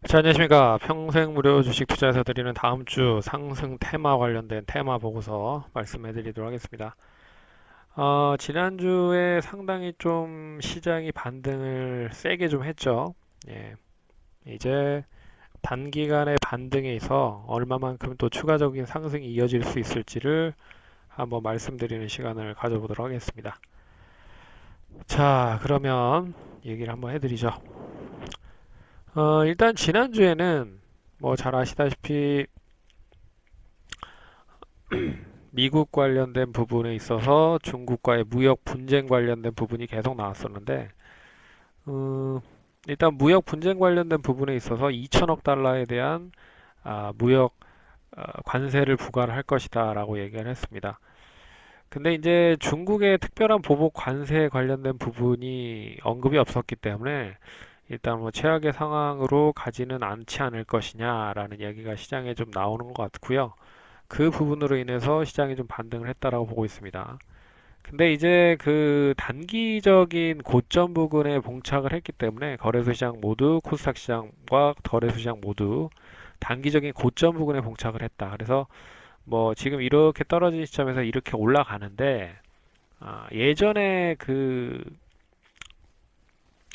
자, 안녕하십니까. 평생 무료 주식 투자에서 드리는 다음 주 상승 테마 관련된 테마 보고서 말씀해 드리도록 하겠습니다. 지난주에 상당히 좀 시장이 반등을 세게 좀 했죠. 예, 이제 단기간의 반등에 있어 얼마만큼 또 추가적인 상승이 이어질 수 있을지를 한번 말씀드리는 시간을 가져보도록 하겠습니다. 자, 그러면 얘기를 한번 해드리죠. 일단 지난주에는 뭐 잘 아시다시피 미국 관련된 부분에 있어서 중국과의 무역 분쟁 관련된 부분이 계속 나왔었는데, 어, 일단 무역 분쟁 관련된 부분에 있어서 2천억 달러에 대한 무역 관세를 부과를 할 것이다 라고 얘기를 했습니다. 근데 이제 중국의 특별한 보복 관세 관련된 부분이 언급이 없었기 때문에 일단 뭐 최악의 상황으로 가지는 않지 않을 것이냐라는 얘기가 시장에 좀 나오는 것 같고요. 그 부분으로 인해서 시장이 좀 반등을 했다라고 보고 있습니다. 근데 이제 그 단기적인 고점 부근에 봉착을 했기 때문에 거래소 시장 모두 코스닥 시장과 거래소 시장 모두 단기적인 고점 부근에 봉착을 했다. 그래서 뭐 지금 이렇게 떨어진 시점에서 이렇게 올라가는데 예전에 그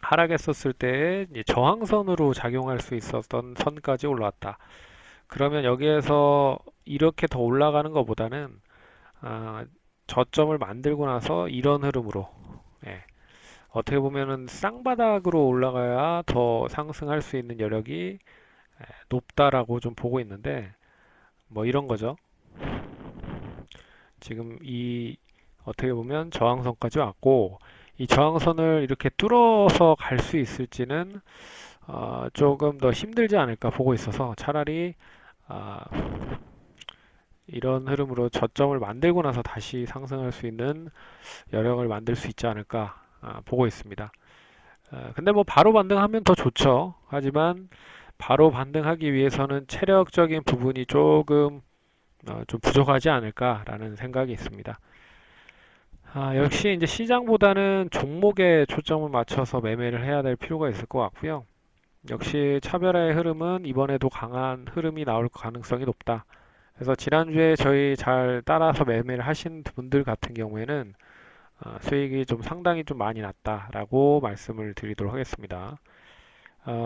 하락했었을 때 저항선으로 작용할 수 있었던 선까지 올라왔다. 그러면 여기에서 이렇게 더 올라가는 것보다는 아, 저점을 만들고 나서 이런 흐름으로 예, 어떻게 보면은 쌍바닥으로 올라가야 더 상승할 수 있는 여력이 높다라고 좀 보고 있는데 뭐 이런 거죠. 지금 이 어떻게 보면 저항선까지 왔고 이 저항선을 이렇게 뚫어서 갈 수 있을지는 조금 더 힘들지 않을까 보고 있어서 차라리 아, 이런 흐름으로 저점을 만들고 나서 다시 상승할 수 있는 여력을 만들 수 있지 않을까 보고 있습니다. 근데 뭐 바로 반등하면 더 좋죠. 하지만 바로 반등하기 위해서는 체력적인 부분이 조금 좀 부족하지 않을까라는 생각이 있습니다. 역시 이제 시장보다는 종목에 초점을 맞춰서 매매를 해야 될 필요가 있을 것 같고요. 역시 차별화의 흐름은 이번에도 강한 흐름이 나올 가능성이 높다. 그래서 지난주에 저희 잘 따라서 매매를 하신 분들 같은 경우에는 수익이 좀 상당히 좀 많이 났다라고 말씀을 드리도록 하겠습니다.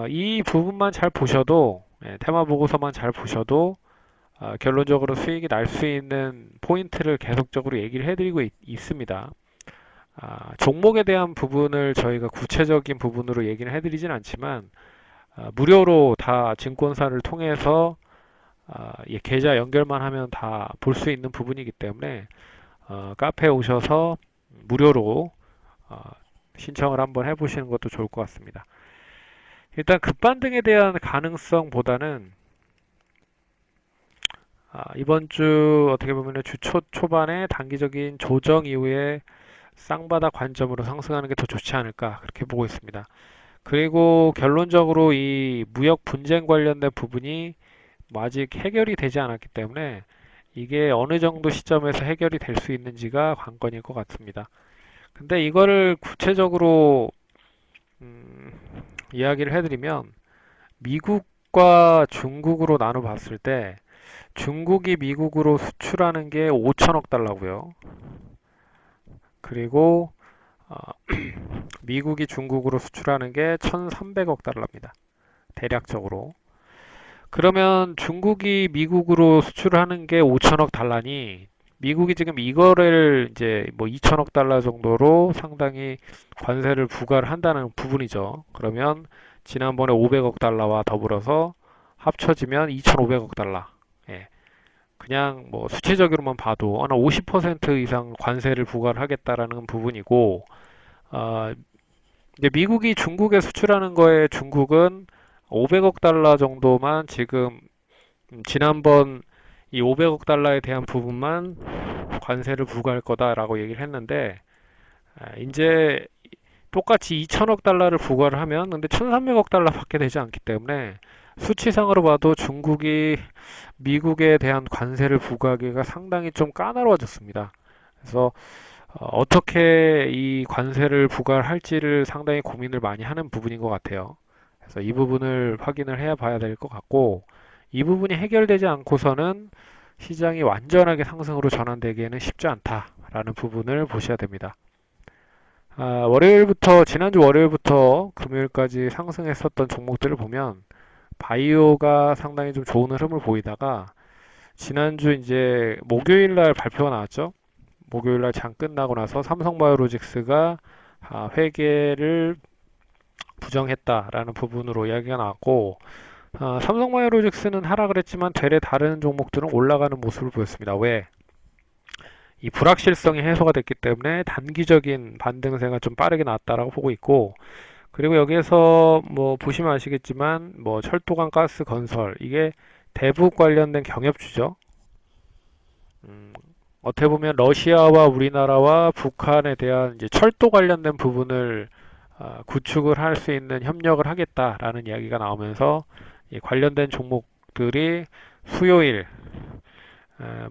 이 부분만 잘 보셔도 테마 보고서만 잘 보셔도 결론적으로 수익이 날 수 있는 포인트를 계속적으로 얘기를 해드리고 있습니다. 종목에 대한 부분을 저희가 구체적인 부분으로 얘기는 해드리진 않지만 무료로 다 증권사를 통해서 계좌 연결만 하면 다 볼 수 있는 부분이기 때문에 카페에 오셔서 무료로 어, 신청을 한번 해보시는 것도 좋을 것 같습니다. 일단 급반등에 대한 가능성보다는 이번 주 어떻게 보면 주 초반에 단기적인 조정 이후에 쌍바닥 관점으로 상승하는 게 더 좋지 않을까 그렇게 보고 있습니다. 그리고 결론적으로 이 무역 분쟁 관련된 부분이 뭐 아직 해결이 되지 않았기 때문에 이게 어느 정도 시점에서 해결이 될 수 있는지가 관건일 것 같습니다. 근데 이거를 구체적으로 음, 이야기를 해드리면 미국과 중국으로 나눠 봤을 때 중국이 미국으로 수출하는 게 5천억 달러고요. 그리고 어, 미국이 중국으로 수출하는 게 1,300억 달러입니다. 대략적으로. 그러면 중국이 미국으로 수출하는 게 5천억 달러니 미국이 지금 이거를 이제 뭐 2천억 달러 정도로 상당히 관세를 부과를 한다는 부분이죠. 그러면 지난번에 500억 달러와 더불어서 합쳐지면 2,500억 달러. 예. 그냥 뭐 수치적으로만 봐도 한 50% 이상 관세를 부과를 하겠다라는 부분이고, 어, 이제 미국이 중국에 수출하는 거에 중국은 500억 달러 정도만 지금 지난번 이 500억 달러에 대한 부분만 관세를 부과할 거다라고 얘기를 했는데 이제 똑같이 2천억 달러를 부과를 하면 근데 1,300억 달러밖에 되지 않기 때문에 수치상으로 봐도 중국이 미국에 대한 관세를 부과하기가 상당히 좀 까다로워졌습니다. 그래서 어떻게 이 관세를 부과할지를 상당히 고민을 많이 하는 부분인 것 같아요. 그래서 이 부분을 확인을 해 봐야 될 것 같고, 이 부분이 해결되지 않고서는 시장이 완전하게 상승으로 전환되기에는 쉽지 않다라는 부분을 보셔야 됩니다. 지난주 월요일부터 금요일까지 상승했었던 종목들을 보면 바이오가 상당히 좀 좋은 흐름을 보이다가, 지난주 이제 목요일 날 발표가 나왔죠. 목요일 날 장 끝나고 나서 삼성바이오로직스가 회계를 부정했다라는 부분으로 이야기가 나왔고, 삼성바이오로직스는 하락을 했지만 되레 다른 종목들은 올라가는 모습을 보였습니다. 왜? 이 불확실성이 해소가 됐기 때문에 단기적인 반등세가 좀 빠르게 나왔다라고 보고 있고, 그리고 여기에서 뭐 보시면 아시겠지만 뭐 철도관 가스 건설, 이게 대북 관련된 경협주죠. 음, 어떻게 보면 러시아와 우리나라와 북한에 대한 이제 철도 관련된 부분을 구축을 할 수 있는 협력을 하겠다라는 이야기가 나오면서 이 관련된 종목들이 수요일,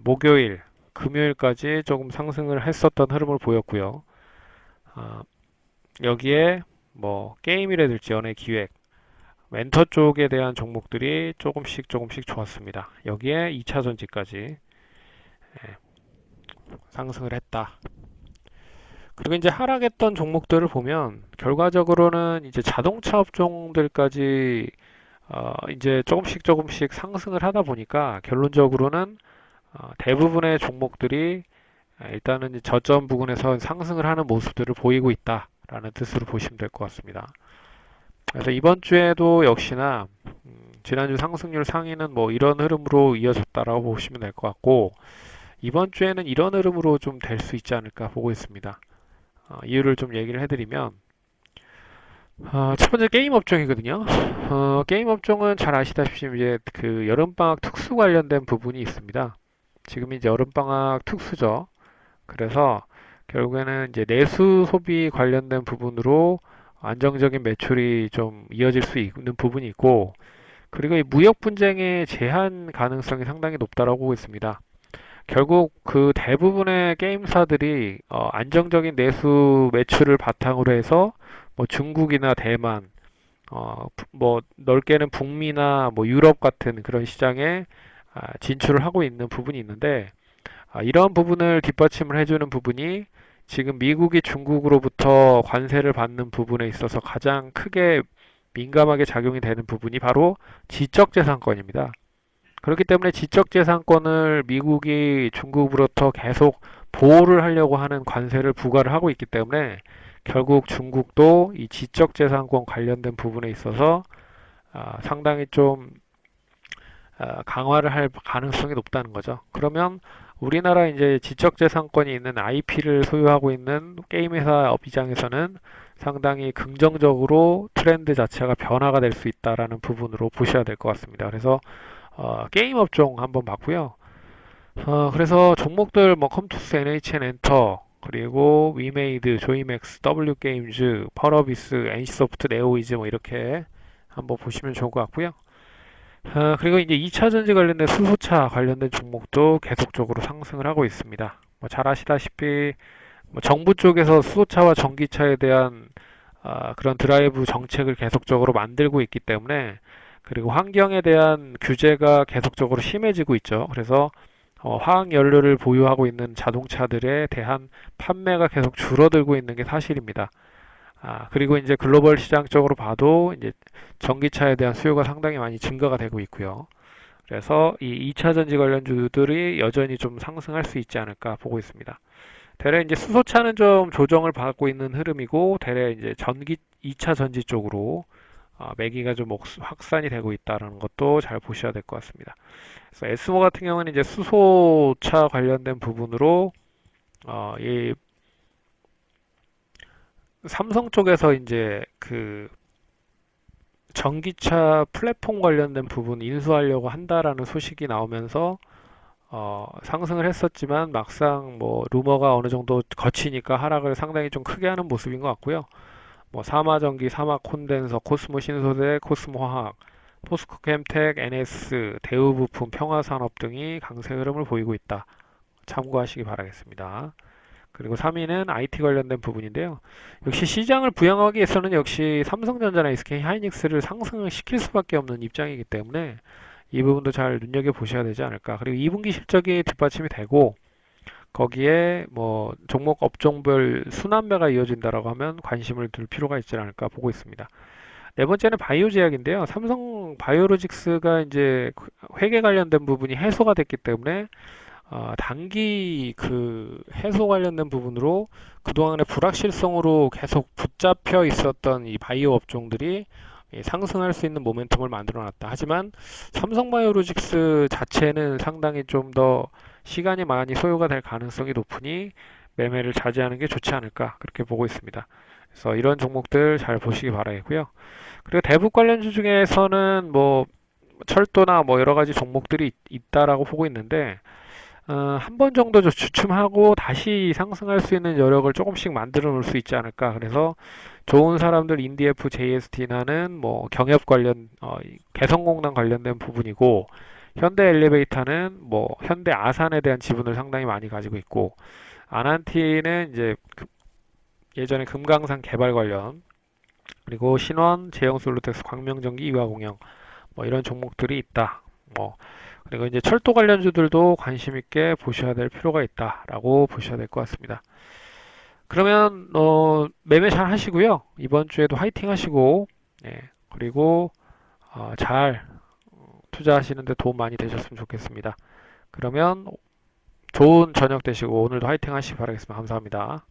목요일, 금요일까지 조금 상승을 했었던 흐름을 보였고요. 어, 여기에 뭐 게임이라든지 연예 기획, 멘터 쪽에 대한 종목들이 조금씩 조금씩 좋았습니다. 여기에 2차전지까지 상승을 했다. 그리고 이제 하락했던 종목들을 보면 결과적으로는 이제 자동차 업종들까지 이제 조금씩 조금씩 상승을 하다 보니까 결론적으로는 대부분의 종목들이 일단은 이제 저점 부근에서 상승을 하는 모습들을 보이고 있다라는 뜻으로 보시면 될 것 같습니다. 그래서 이번 주에도 역시나 지난주 상승률 상위는 뭐 이런 흐름으로 이어졌다라고 보시면 될 것 같고, 이번 주에는 이런 흐름으로 좀 될 수 있지 않을까 보고 있습니다. 이유를 좀 얘기를 해드리면, 첫 번째 게임 업종이거든요. 게임 업종은 잘 아시다시피 이제 그 여름방학 특수 관련된 부분이 있습니다. 지금 이제 여름방학 특수죠. 그래서 결국에는 이제 내수 소비 관련된 부분으로 안정적인 매출이 좀 이어질 수 있는 부분이 있고, 그리고 이 무역 분쟁의 제한 가능성이 상당히 높다라고 보고 있습니다. 결국 그 대부분의 게임사들이 안정적인 내수 매출을 바탕으로 해서 뭐 중국이나 대만, 뭐 넓게는 북미나 뭐 유럽 같은 그런 시장에 진출을 하고 있는 부분이 있는데, 이런 부분을 뒷받침을 해주는 부분이 지금 미국이 중국으로부터 관세를 받는 부분에 있어서 가장 크게 민감하게 작용이 되는 부분이 바로 지적재산권입니다. 그렇기 때문에 지적재산권을 미국이 중국으로부터 계속 보호를 하려고 하는 관세를 부과를 하고 있기 때문에 결국 중국도 이 지적재산권 관련된 부분에 있어서 상당히 좀 강화를 할 가능성이 높다는 거죠. 그러면 우리나라 이제 지적재산권이 있는 IP를 소유하고 있는 게임 회사 입장에서는 상당히 긍정적으로 트렌드 자체가 변화가 될 수 있다라는 부분으로 보셔야 될 것 같습니다. 그래서 게임 업종 한번 봤고요. 그래서 종목들 뭐 컴투스, NHN 엔터, 그리고 위메이드, 조이맥스, W게임즈, 펄어비스, NC소프트, 네오이즈 뭐 이렇게 한번 보시면 좋을 것 같고요. 그리고 이제 2차 전지 관련된 수소차 관련된 종목도 계속적으로 상승을 하고 있습니다. 뭐 잘 아시다시피 뭐 정부 쪽에서 수소차와 전기차에 대한 그런 드라이브 정책을 계속적으로 만들고 있기 때문에, 그리고 환경에 대한 규제가 계속적으로 심해지고 있죠. 그래서 화학 연료를 보유하고 있는 자동차들에 대한 판매가 계속 줄어들고 있는 게 사실입니다. 그리고 이제 글로벌 시장적으로 봐도 이제 전기차에 대한 수요가 상당히 많이 증가가 되고 있고요. 그래서 이 2차 전지 관련주들이 여전히 좀 상승할 수 있지 않을까 보고 있습니다. 대래 이제 수소차는 좀 조정을 받고 있는 흐름이고, 대래 이제 2차 전지 쪽으로 매기가 좀 확산이 되고 있다는 것도 잘 보셔야 될 것 같습니다. 그래서 에스모 같은 경우는 이제 수소차 관련된 부분으로 이 삼성 쪽에서 이제 그 전기차 플랫폼 관련된 부분 인수하려고 한다라는 소식이 나오면서 상승을 했었지만 막상 뭐 루머가 어느 정도 거치니까 하락을 상당히 좀 크게 하는 모습인 것 같고요. 뭐 사마전기, 사마콘덴서, 코스모 신소재, 코스모 화학, 포스코 캠텍, NS, 대우부품, 평화산업 등이 강세 흐름을 보이고 있다. 참고하시기 바라겠습니다. 그리고 3위는 IT 관련된 부분인데요. 역시 시장을 부양하기 위해서는 역시 삼성전자나 SK 하이닉스를 상승을 시킬 수밖에 없는 입장이기 때문에 이 부분도 잘 눈여겨보셔야 되지 않을까. 그리고 2분기 실적이 뒷받침이 되고 거기에 뭐 종목 업종별 순환매가 이어진다라고 하면 관심을 둘 필요가 있지 않을까 보고 있습니다. 네 번째는 바이오 제약인데요. 삼성 바이오로직스가 이제 회계 관련된 부분이 해소가 됐기 때문에 단기 그 해소 관련된 부분으로 그동안의 불확실성으로 계속 붙잡혀 있었던 이 바이오 업종들이 상승할 수 있는 모멘텀을 만들어 놨다. 하지만 삼성바이오로직스 자체는 상당히 좀 더 시간이 많이 소요가 될 가능성이 높으니 매매를 자제하는 게 좋지 않을까 그렇게 보고 있습니다. 그래서 이런 종목들 잘 보시기 바라겠고요. 그리고 대북 관련주 중에서는 뭐 철도나 뭐 여러 가지 종목들이 있다라고 보고 있는데 한 번 정도 주춤하고 다시 상승할 수 있는 여력을 조금씩 만들어 놓을 수 있지 않을까. 그래서 좋은 사람들 인디에프, JST나는 뭐 경협 관련, 개성공단 관련된 부분이고, 현대 엘리베이터는 뭐 현대 아산에 대한 지분을 상당히 많이 가지고 있고, 아난티는 이제 예전에 금강산 개발 관련, 그리고 신원, 제형솔루텍스, 광명전기, 이화공영 뭐 이런 종목들이 있다. 뭐 그리고 이제 철도 관련주들도 관심 있게 보셔야 될 필요가 있다라고 보셔야 될 것 같습니다. 그러면 매매 잘 하시고요. 이번 주에도 화이팅 하시고 그리고 잘 투자하시는데 도움 많이 되셨으면 좋겠습니다. 그러면 좋은 저녁 되시고 오늘도 화이팅 하시기 바라겠습니다. 감사합니다.